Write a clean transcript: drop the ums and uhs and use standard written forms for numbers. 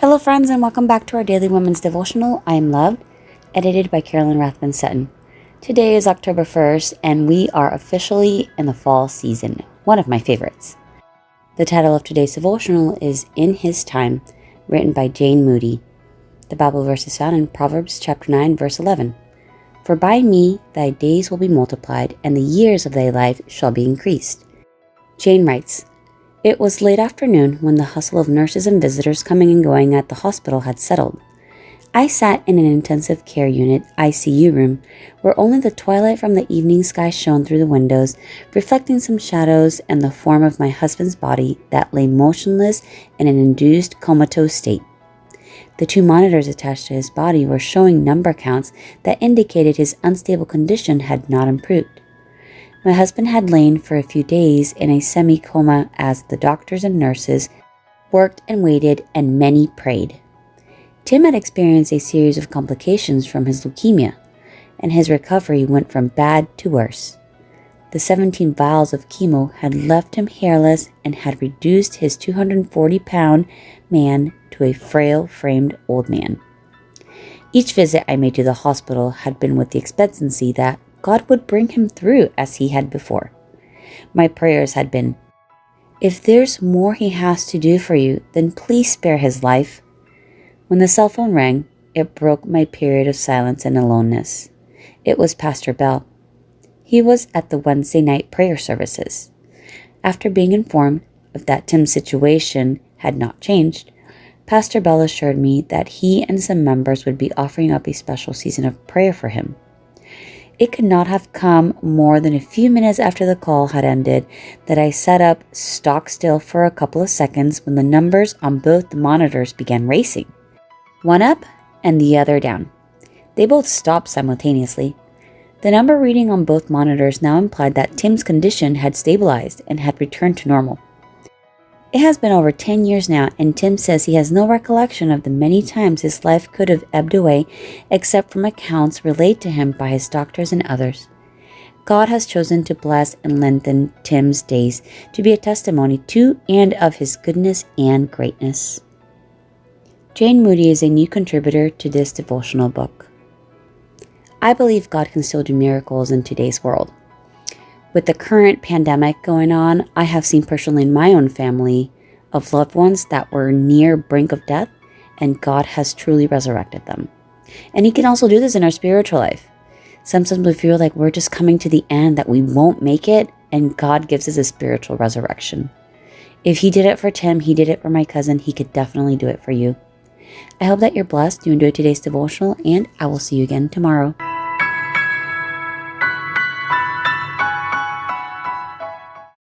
Hello friends, and welcome back to our Daily Women's Devotional, I Am Loved, edited by Carolyn Rathbun-Sutton. Today is October 1st, and we are officially in the fall season, one of my favorites. The title of today's devotional is In His Time, written by Jane Moody. The Bible verse is found in Proverbs chapter 9, verse 11. For by me thy days will be multiplied, and the years of thy life shall be increased. Jane writes, It was late afternoon when the hustle of nurses and visitors coming and going at the hospital had settled. I sat in an intensive care unit ICU room where only the twilight from the evening sky shone through the windows, reflecting some shadows and the form of my husband's body that lay motionless in an induced comatose state. The two monitors attached to his body were showing number counts that indicated his unstable condition had not improved. My husband had lain for a few days in a semi-coma as the doctors and nurses worked and waited and many prayed. Tim had experienced a series of complications from his leukemia, and his recovery went from bad to worse. The 17 vials of chemo had left him hairless and had reduced his 240-pound man to a frail-framed old man. Each visit I made to the hospital had been with the expectancy that God would bring him through as he had before. My prayers had been, if there's more he has to do for you, then please spare his life. When the cell phone rang, it broke my period of silence and aloneness. It was Pastor Bell. He was at the Wednesday night prayer services. After being informed of that Tim's situation had not changed, Pastor Bell assured me that he and some members would be offering up a special season of prayer for him. It could not have come more than a few minutes after the call had ended that I sat up stock still for a couple of seconds when the numbers on both the monitors began racing. One up and the other down. They both stopped simultaneously. The number reading on both monitors now implied that Tim's condition had stabilized and had returned to normal. It has been over 10 years now, and Tim says he has no recollection of the many times his life could have ebbed away except from accounts relayed to him by his doctors and others. God has chosen to bless and lengthen Tim's days to be a testimony to and of his goodness and greatness. Jane Moody is a new contributor to this devotional book. I believe God can still do miracles in today's world. With the current pandemic going on, I have seen personally in my own family of loved ones that were near brink of death, and God has truly resurrected them. And He can also do this in our spiritual life. Sometimes we feel like we're just coming to the end, that we won't make it, and God gives us a spiritual resurrection. If He did it for Tim, He did it for my cousin, He could definitely do it for you. I hope that you're blessed, you enjoyed today's devotional, and I will see you again tomorrow.